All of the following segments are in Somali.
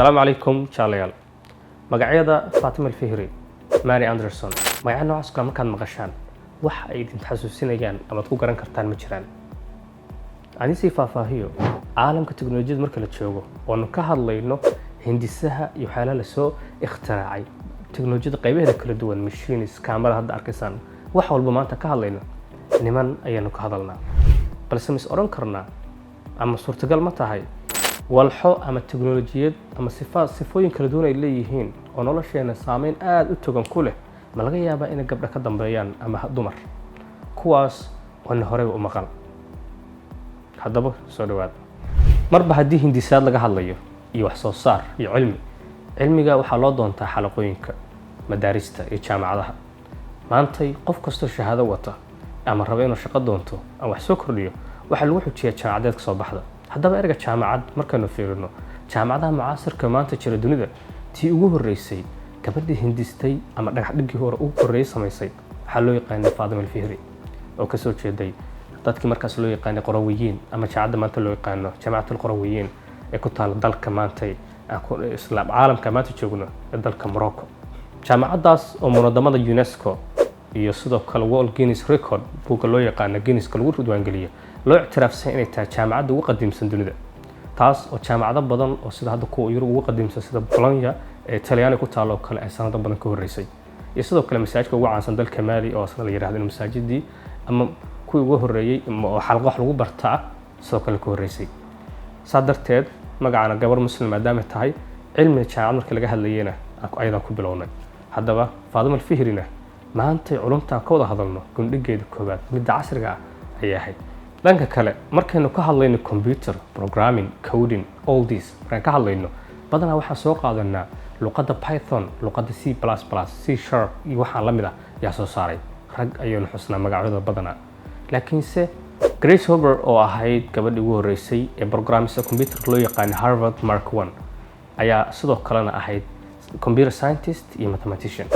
السلام عليكم شاليال magacyada Fatima Al-Fihri Mary Anderson magaca noocaas ka markaan maqashaan wax ay idin xasuusinayaan ama ku garan kartaan ma jiraan ani si faahfaahiyo caalamka tiknoolajiyada marka la joogo oo ka hadlayno hindisaha iyo xaalada la soo ikhtiraacay tiknoolajiyada qaybaheeda kala duwan machines camera hadda arkaysan wax walba maanta ka hadlayno niman ayaan ka hadalnaa balse mis oran karnaa ama suurtagal ma tahay walxo ama tiknoolajiyad ama sifooyin kala duwan ay leeyihiin oo nolosheena saameyn aad u togan ku leh ma laga yaabaa in gabdho ka dambeeyaan ama dumar kuwaas oo hore u maqal haddaba soo dhawaad marba haddii hindisaad laga hadlayo iyo wax soo saar iyo cilmiga waxaa loo doontaa xalaqooyinka madaarista iyo jaamacadaha maantay qof kastoo shahaado wata ama raba inuu shaqo doonto ama wax soo kordhiyo waxa lagu xujiyaa jaamacadeed ka soo baxda haddaba erga jaamacad markaanu fiirino jaamacadaha mucaasirka maanta jira dunida tii ugu horeysay gabadhii hindistay ama dhagax dhigii hore ugu horeeyay samaysay waxa loo yaqaanay Fatima Al-Fihri oo ka soo jeeday dadkii markaas loo yaqaanay Qurawiyiin ama jaamacadda maanta loo yaqaano Jaamacatul Qurawiyiin ee ku taal dalka maanta islaam caalamka maanta joogno ee dalka Morocco jaamacaddaas oo munadamada UNESCO iyo sidoo kale World Guinness Record buuga loo yaqaano Guinness lagu diiwaangeliyo loo ictiraafsan inay tahay jaamacadda ugu qadiimsan dunida taas oo jaamacado badan oo sida hadda kuwa Yurub ugu qadiimsan sida Bologna ee Talyaani ku taalo kale ay sanado badan ka horeysay iyo sidoo kale masaajidka ugu caansan dalka Mali oo asal la yiraahdo masaajidii ama kuwii ugu horeeyay oo xalqo wax lagu bartaa sidoo kale ka horeysay sadarteed magacana gabar muslim maadaama tahay cilmiga jaamacad markii laga hadlayayna ayada ku bilownay haddaba Fatima Al-Fihrina maanta culumta ka wada hadalno gundhigeeda koobaad midda casriga ah ay ahayd dhanka kale markaynu ka hadlayno computer programming coding all this markaan ka hadlayno badanaa waxaan soo qaadanaa luqadda Python luqadda C++ C# iyo waxaan la mid ah yaa soo saaray rag ayaynu xusnaa magacyada badanaa laakiinse Grace Hopper oo ahayd gabadhii ugu horeysay ee programmista computer loo yaqaan Harvard Mark 1 ayaa sidoo kalena ahayd computer scientist iyo mathematician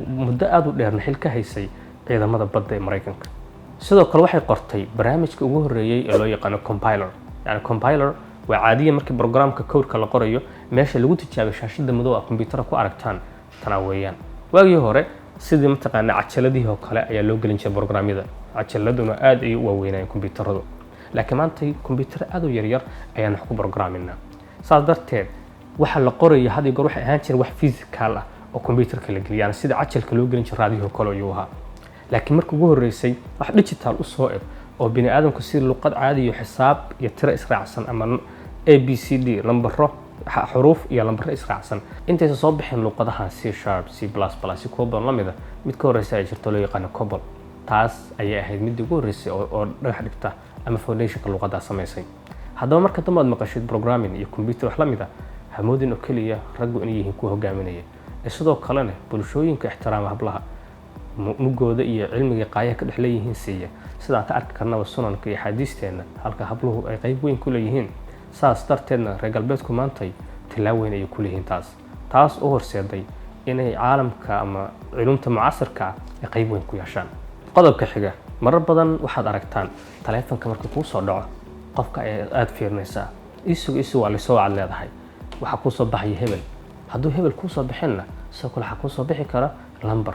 muddo aad u dheer xil ka haysay ciidamada badda ee Mareykanka sidoo kale waxay qortay barnaamijka ugu horeeyay ee loo yaqaan compiler yani compiler waa caadiyan markii programka code-ka la qorayo meesha lagu tijaabiyo shaashada madow ah computer ku aragtaan tana weeyaan waagii hore sidii mataqaana cajaladii oo kale ayaa loo gelin jiray programyada cajaladuna aad ay u waaweynayeen computeradu laakiin maanta computer aad u yar ayaan wax ku programinaa saas darteed waxa la qorayo hadii goor waxay ahaan jireen wax physical ah oo computerka la geliyo sida cajalka loo gelin jiray raadiyo kale ayuu ahaa laakiin markii ugu horeysay wax digital u soo eg oo bini aadamku si luqad caadi iyo xisaab iyo tiro israacsan ama ABCD lambaro xuruuf iyo lambaro israacsan intaysa soo bixin luqadaha C# C++ kuwa badan la mid ah mid ka horeysay ay jirto loo yaqaan COBOL taas ayay ahayd mid ugu horeysay oo dhagax dhigta ama foundationka luqadda samaysay haddaba marka dambe aad maqashid programming iyo computer wax la mid ah hamoodin oo kaliya raggu inay yihiin ku hogaaminaya sidoo kalena bulshooyinka ixtiraama hablaha mugooda iyo cilmiga qaaya ka dhexleeyihiin siiya sidaan ka arki karnaba sunanka iyo xadiisteena halka habluhu ay qayb weyn ku leeyihiin saas darteedna reer galbeedku maantay tilaaweyn ay ku leeyihiin taas oo horseeday inay caalamka ama cilumta mucaasirka ay qayb weyn ku yeeshaan qodobka xiga marar badan waxaad aragtaan taleefanka marka kuu soo dhaco qofka aad fiirinaysaa isu waa la soo wacad leedahay waxa ku soo baxay hebel hadduu hebel ku soo bixinna sidoo kale waxa ku soo bixi kara lambar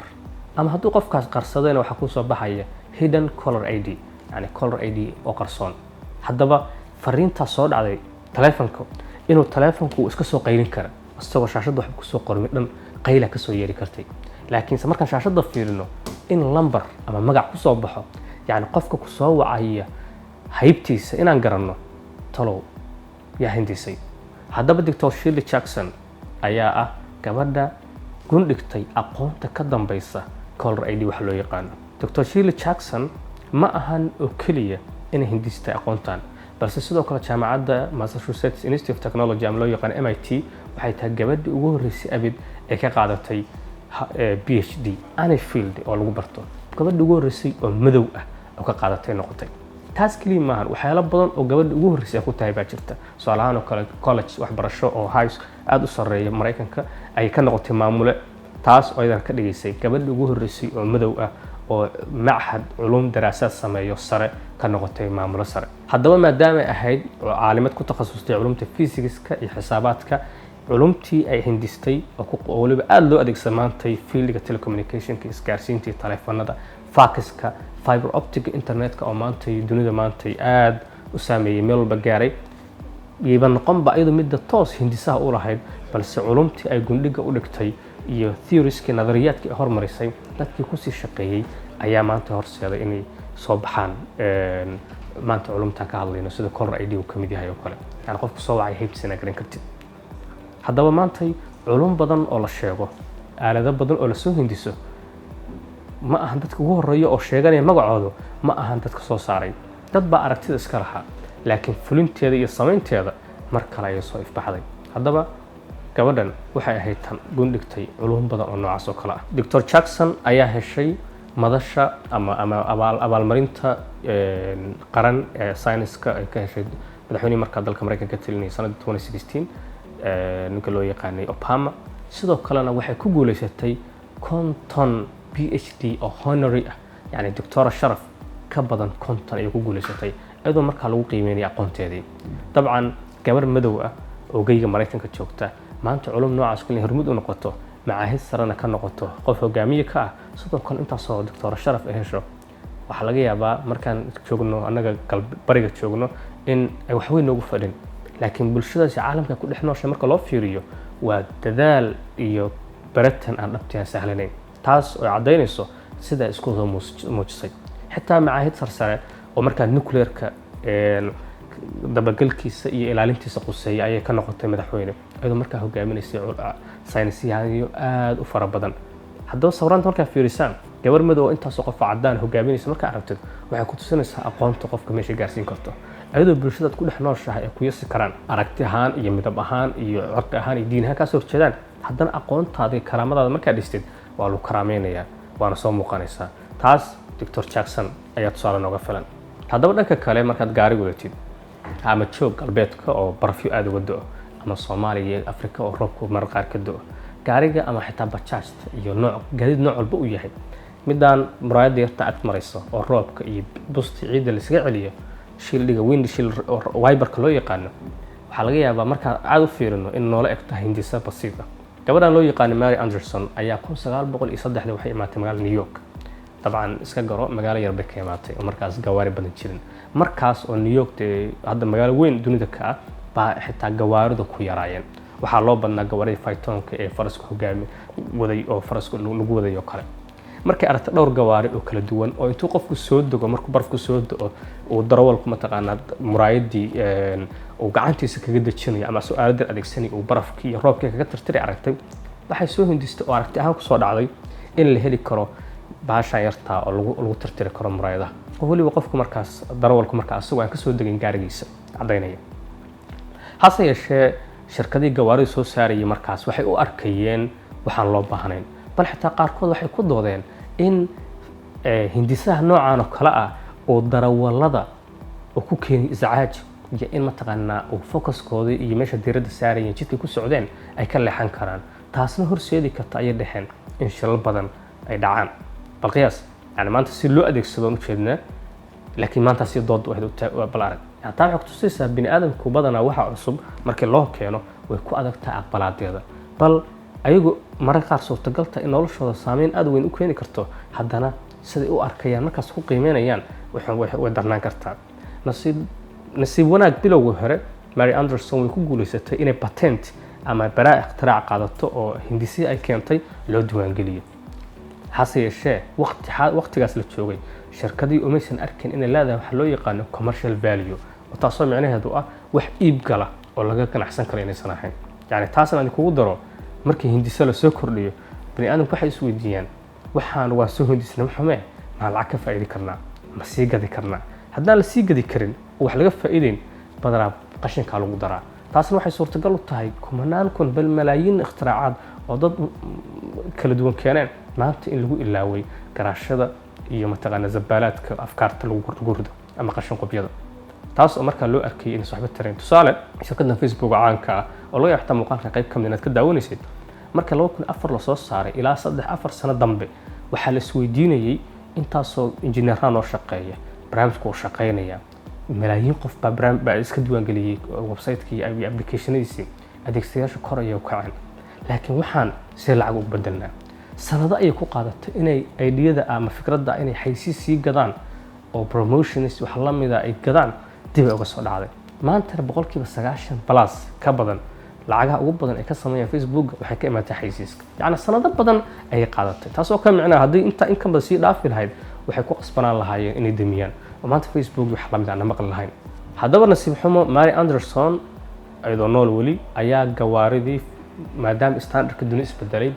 ama hadduu qofkaas qarsadayna waxa ku soo baxaya hidden caller ID yani caller ID oo qarsoon haddaba fariinta soo dhacday taleefanka inuu taleefanku iska soo qaylin kara asagoo shaashada wax ku soo qormi dhan qayla ka soo yeeri kartay laakiin markaan shaashada fiirino in lambar ama magac ku soo baxo yani qofka ku soo wacaya haybtiisa inaan garanno talow yaa hindisay haddaba Dr. Shirley Jackson ayaa ah gabadha gundhigtay aqoonta ka dambaysa caller ID wax loo yaqaan Dr. Shirley Jackson ma ahan oo kaliya inay hindistay aqoontan balse sidoo kale jaamacadda Massachusetts Institute of Technology ama loo yaqaan MIT waxay tahay gabadhii ugu horeysay abid ee ka qaadatay PhD any field oo lagu barto gabadhii ugu horeysay oo madow ah oo ka qaadatay noqotay taas kaliya maahan waxyaalo badan oo gabadhii ugu horeysay ku tahay baa jirta su'aalahan oo kale college waxbarasho oo high aad u sareeya Mareykanka ay ka noqotay maamule taas oo aydan ka dhigaysay gabadhii ugu horeysay oo madow ah oo معهد علوم دراسات sameeyo sare ka noqotay maamulo sare haddaba maadaama ay ahayd caalimad ku takhasustay culumta physics-ka iyo xisaabaadka culumtii ay hindistay oo waliba aad loo adeegsan maantay fieldiga telecommunication-ka isgaarsiinta iyo taleefanada fax-ka fiber optic internet-ka oo maantay dunida maantay aad u saameeyay meel walba gaaray iiba noqonba iyadoo midda toos hindisaha u lahayd balse culumtii ay gundhiga u dhigtay iyo theories-kii nadariyaadkii ay hormarisay dadkii kusii shaqeeyey ayaa maanta horseeday inay soo baxaan maanta culumtan ka hadlayno sida Color ID uu ka mid yahay oo kale yani qofku soo wacay heybtiisana garan kartid haddaba maantay culum badan oo la sheego aalado badan oo la soo hindiso ma ahan dadka ugu horeeya oo sheeganaya magacooda ma ahan dadka soo saaray dad baa aragtida iska lahaa laakiin fulinteeda iyo samaynteeda mar kale ay soo ifbaxday haddaba gabadhan waxay ahayd tan gundhigtay culum badan oo noocaas oo kale ah Dr. Jackson ayaa heshay madasha ama abaalmarinta qaran ee science-ka ay ka heshay madaxweynaha markaa dalka Mareykanka ka talinayay sanadii 2016 ninka loo yaqaanay Obama sidoo kalena waxay ku guuleysatay konton PhD oo honorary ah yani doctor sharaf ka badan konton ay ku guuleysatay iyadoo markaa lagu qiimeeyay aqoonteedii dabcan gabar madow ah oo geyga Mareykanka joogta maanta culum noocaas kale hormud u noqoto macaahid sarana ka noqoto qof hogaamiye ka ah sidoo kale intaas oo doctor sharaf ay hesho waxa laga yaabaa markaan joogno anaga bariga joogno in ay wax weyn ugu fadhin laakiin bulshadaasi caalamka ku dhexnooshay marka loo fiiriyo waa dadaal iyo baratan aan dhabtaan sahlanayn taas oo cadeynayso sida isku soo muujisay xitaa macaahid sarsare oo markaa nuclear-ka dabagalkiisa iyo ilaalintiisa quseeya ayay ka noqotay madaxweyne iyadoo markaa hogaaminaysay saynisyahanyo aad u fara badan haddaba sawiranta markaa fiirisaan gabar madow intaas oo qof cadaan hogaaminaysa markaa aragtid waxay ku tusinaysaa aqoonta qofka meesha gaarsiin karto iyadoo bulshada ku dhex nooshahay ay ku yasi karaan aragti ahaan iyo midab ahaan iyo cirqi ahaan iyo diin ahaan ka soo horjeedaan haddana aqoontaada iyo karaamadaada markaa dhistid waa lagu karaameynaya waana soo muuqanaysaa taas Dr. Jackson ayaa tusaale nooga filan haddaba dhanka kale markaad gaari wadatid ama joog galbeedka oo barafyo aad uga da'o ama Soomaaliya iyo Afrika oo roobku mar qaar ka da'o gaariga ama xitaa bajaajta iyo nooc gaadiid nooc walba u yahay midaan muraayada yarta aad marayso oo roobka iyo busti ciidda la iskaga celiyo shildiga windshield wiperka loo yaqaano waxa laga yaabaa marka aad u fiirino in noola egta hindisa basiid ah gabadhan loo yaqaan Mary Anderson ayaa 1903 waxay imaatay magaalada New York طبعا iska garo magaalo yar bay ka imaatay oo markaas gawaari badan jirin markaas oo New York hadda magaalo weyn dunida ka ah baa xitaa gawaaridu ku yaraayeen waxa loo badnaa gawaarida faytoonka ee faraska hogaami waday oo faraska lagu waday oo kale markay aragtay dhowr gawaari oo kala duwan oo intuu qofku soo dago markuu barafku soo dao oo darawalku ma taqaanaa muraayadii oo gacantiisa kaga dajinayo ama su'aaladan adeegsanay oo barafkii iyo roobkii kaga tirtiray aragtay waxay soo hindistay oo aragtay ahaan ku soo dhacday in la heli karo baasha yarta oo lagu tirtiri karo muraayadaha oo waliba qofku markaas darawalku markaas asagoo aan ka soo dagin gaarigiisa cadeynaya hase yeeshee shirkadii gawaarida soo saarayay markaas waxay u arkayeen waxaan loo baahnayn bal xitaa qaarkood waxay ku doodeen in hindisaha noocan oo kala ah oo darawalada oo ku keenay iscaaj iyo in ma taqaanaa oo focuskooda iyo meesha diiradda saarayeen jidka ku socdeen ay ka leexan karaan taasna horseedi karta ay dhaxeen in shilal badan ay dhacaan balqiyaas yani maanta si loo adeegsado u jeedna laakiin maanta si dood waxay bal arag taa waxay ku tusaysaa bini aadamku badana waxa cusub markii loo keeno way ku adagtaa aqbalaadeeda bal ayagu mararka qaar suurtagalta in noloshooda saameyn aad weyn u keeni karto haddana siday u arkayaan markaas ku qiimeynayaan way darnaan kartaa nasiib wanaag bilowga hore Mary Anderson way ku guuleysatay inay patent ama baraa ikhtirac qaadato oo hindisi ay keentay loo diiwaangeliyo hase yeeshee waqtigaas la joogay shirkadii umaysan arkin in leedahay waxa loo yaqaan commercial value oo taasoo macnaheedu ah wax iib gala oo laga ganacsan karo inaysan ahayn yani taasna aan kugu daro markii hindisa la soo kordhiyo bani aadamku waxay is weydiiyaan waxaan waa soo hindisnimo xume ma lacag ka faa'iidi karnaa ma sii gadi karnaa haddaan la sii gadi karin oo wax laga faa'iideyn badana qashinka lagu daraa taasna waxay suurtagal u tahay kumanaan kun bal malaayiin ikhtiraacad oo dad kala duwan keeneen maanta in lagu ilaaway garaashada iyo mataqaana zabaalaadka afkaarta lagu gurdo ama qashin qobyada taas oo markaa loo arkay in saxbad tareen tusaale shirkadda Facebook caanka ah oo laga yaxtaa muuqaalka qayb ka mid ah ka daawanaysid marka 2004 la soo saaray ilaa 3-4 sano dambe waxa la isweydiinayay intaasoo injineeraan oo shaqeeya barnaamijku uu shaqeynaya malaayiin qof baa iska diiwaangeliyey website-kii iyo applicationadiisii adeegsayaasha kor ayay u kaceen laakiin waxaan si lacag ugu bedelnaa sanado ayay ku qaadatay inay ideyada ama fikradda inay xaysiis sii gadaan oo promotions wax la mida ay gadaan dib ay uga soo dhacday maanta boqolkiiba 90 plus ka badan lacagaha ugu badan ay ka sameeyaan Facebook waxay ka imaatay xaysiiska yani sanado badan ay qaadatay taasoo ka micnaa haddii inta in ka badan sii dhaafi lahayd waxay ku qasbanaan lahaayeen inay damiyaan oo maanta Facebook wax la mid ah maqal lahayn haddaba nasiib xumo Mary Anderson ayadoo nool weli ayaa gawaaridii maadaama standardka dunia isbedelay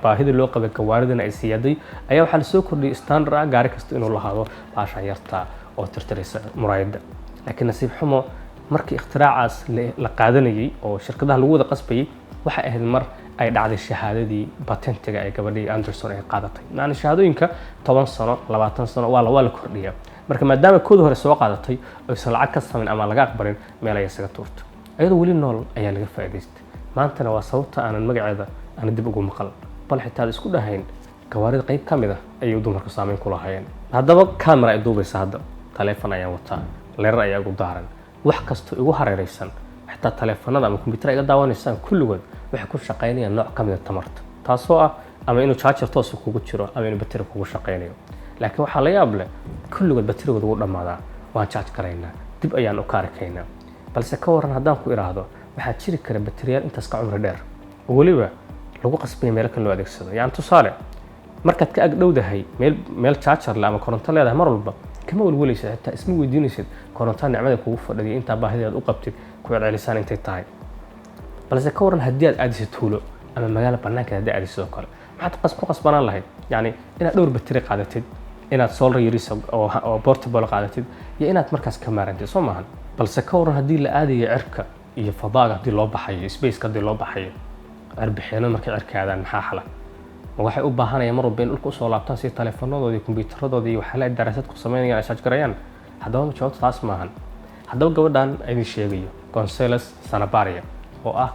baahida loo qabay gawaaridana ay siyaaday ayaa waxaa la soo kordhiyay standard gaari kasta inuu lahaado baasha yarta oo tirtiraysa muraayada laakiin nasiib xumo markii ikhtiraacas la qaadanayay oo shirkadaha lagu wada qasbayay waxa ahayd mar ay dhacday shahaadadii patentiga ee gabadhii Anderson ay qaadatay yani shahaadooyinka 10 sano 20 sano waa la kordhiyaa marka maadaama kood hore soo qaadatay oo isla lacag ka sameyn ama laga aqbalin meel ay isaga tuurto ayadoo weli nool ayaa laga faa'iideystay maantana waa sababta aanan magaceeda aan dib ugu maqal bal xitaa isku dhahayn gawaarida qayb ka mid ah ayay dumarku saameyn ku lahaayeen haddaba camera ay duubaysa hadda taleefan ayaan wataa leerar ayaa ugu daaran wax kasto igu hareeraysan xitaa taleefanada ama kombiyuutar iga daawanaysaan kulligood waxay ku shaqeynayaan nooc ka mid ah tamarta taasoo ah ama inuu charger toos kugu jiro ama inuu battery kugu shaqeynayo laakiin waxa la yaab leh kulligood batterygooda ugu dhamaadaa waan charge karaynaa dib ayaan u kaarikaynaa balse ka waran haddaan ku iraahdo waxaa jiri kara batteriyaal intaas ka cumri dheer oo waliba lagu qasbay meel kale loo adeegsado yani tusaale markaad ka ag dhowdahay meel charger la ama koronto leedahay mar walba kama walwalaysid xitaa isma weydiinaysid koronto nicmada kugu fadhiyo inta baahideed u qabtid ku celcelisaan intay tahay balse ka waran haddii aad aadiso tuulo ama magaalo banaanka haddii aad aadiso kale maxaad ku qasbanaan lahayd yani inaad dhowr battery qaadatid inaad solar yaris oo portable qaadatid iyo inaad markaas ka maarantid soo maahan balse ka waran haddii la aadayo cirka iyo fadaaga haddii loo baxayo space haddii loo baxayo arbixino markay cirka aadaan maxaa xala waxay u baahanayaan mar walba in dhulka soo laabtaan si taleefanadoodii kombiyuutaradooda iyo waxa la daraasad ku sameynayaan charge garayaan haddaba jawaabtu taas maahan haddaba gabadhan ay sheegayo González Sanabria oo ah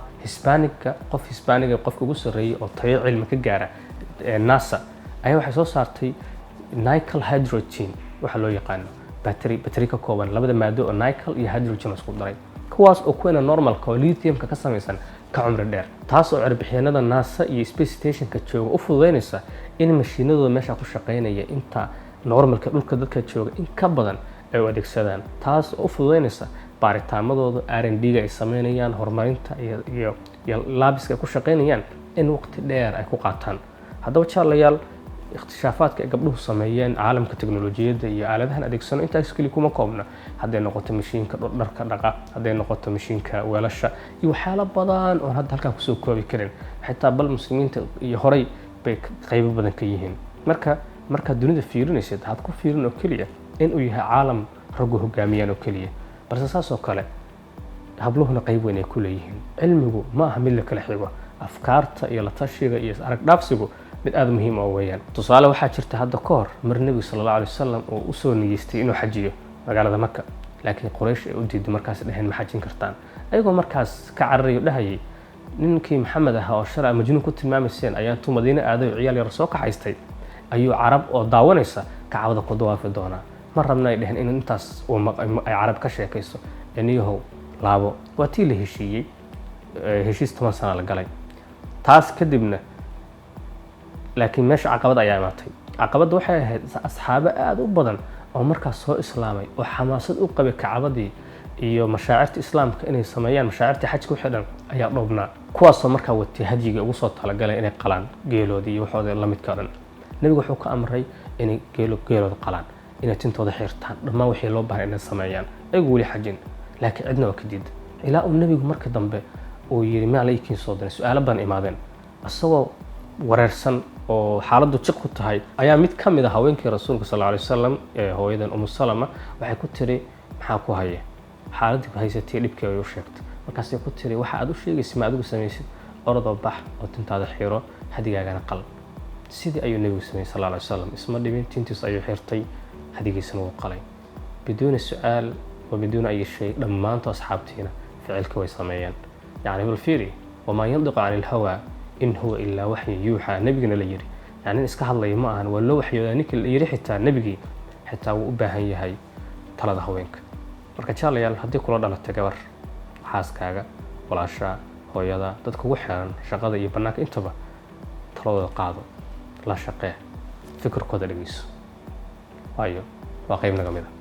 qof Hispaniga qofka ugu sareeyay oo tayo cilmi ka gaara NASA ayaa waxay soo saartay nickel hydrogen waxa loo yaqaan battery ka kooban labada maado oo nickel iyo hydrogen isku daray kuwaas oo kuwana normalka oo lithiumka ka samaysan ka cumri dheer taas oo cirbixiinada NASA iyo space stationka jooga u fududeynaysa in mashiinadooda meesha ku shaqeynaya inta normalka dhulka dadka jooga in ka badan ay u adeegsadaan taas oo u fududeynaysa baaritaanadooda R&D ay sameynayaan horumarinta iyo laabiska ku shaqeynayaan in waqti dheer ay ku qaataan haddaba jaalayaal اكتشافات gabdhuhu sameeyeen caalamka teknolojiyada iyo aaladahan adeegsano intaas kali kuma koobna haday noqoto mashiinka dharka dhaqa haday noqoto mashiinka weelasha iyo waxyaalo badan oo hadda halkan ku soo koobi karin xitaa bal muslimiinta iyo horay bay qayb badan ka yihiin marka dunida fiirinaysid had ku fiirin oo kaliya in uu yahay caalam rag hogaamiyaan oo kaliya balse saas oo kale habluhuna qayb weyn ay ku leeyihiin cilmigu ma aha mid la kala xigo afkaarta iyo la tashiga iyo arag dhaafsigu mid aad muhiim ah weeyaan tusaale waxaa jirta hadda ka hor mar nabiga sallallahu alayhi wasallam oo u soo niyeystay inuu xajiyo magaalada Makka laakiin Quraysh ay u diiday markaas dhaheen ma xajin kartaan ayagoo markaas ka cararayo dhahayay ninkii Maxamed ah oo sharci majnuun ku tilmaamayeen ayaan tu Madiina aaday ciyaal yar soo kaxaystay ayuu carab oo daawanaysa kacbada ku dawaafi doona mar rabna ay dhaheen in intaas ay carab ka sheekayso aniyahow laabo waatii la heshiiyay heshiis 10 sano la galay taas kadibna laakiin meesha caqabad ayaa imaatay caqabadu waxay ahayd asxaab aad u badan oo markaas soo islaamay oo xamaasad u qabay kacbadii iyo mashaa'irta islaamka inay sameeyaan mashaa'irta xajka xidhan ayaa dhoobnaa kuwaas oo markaa watay hajiga ugu soo talagalay inay qalaan geeloodii iyo waxooda la midka dhan nabigu wuxuu ka amray inay geelooda qalaan inay tintooda xirtaan dhammaan wixii loo baahay inay sameeyaan ayagu wali xajin laakiin cidna waa ka diiday ilaa uu nabigu marka dambe uu yiri ma alaykiin soo diray su'aalo badan imaadeen asagoo wareersan oo xaaladdu jiq ku tahay ayaa mid ka mid ah haweenkii rasuulka sallallahu alayhi wasallam ee hooyadan Salama waxay ku tiri maxaa ku haya xaaladii ku haysatay dhibkii ay u sheegtay markaas ay ku tiri waxa aad u sheegaysid ma adigu sameeysid ordo bax oo tintaada xiro hadigaagana qal sidii ayuu nabigu sameeyay sallallahu alayhi wasallam isma dhibin tintiis ayuu xirtay hadigiisana wuu qalay بدون سؤال وبدون أي شيء لما أنت أصحابتينا فعل كويس سميان يعني بالفيري وما ينطق عن الهوى إن هو إلا وحي يوحى نبينا ليري يعني iska hadlay ma ahan waa loo waxyoodaa ninka yiri xitaa nabigi xitaa uu u baahan yahay talada haweenka marka jaalayaal haddii kula dhalatay gabar xaaskaaga walaasha hooyada dadka ugu xiran shaqada iyo banaanka intaba talada qaado la shaqee fikirkooda dhageyso waayo waa qayb naga mid ah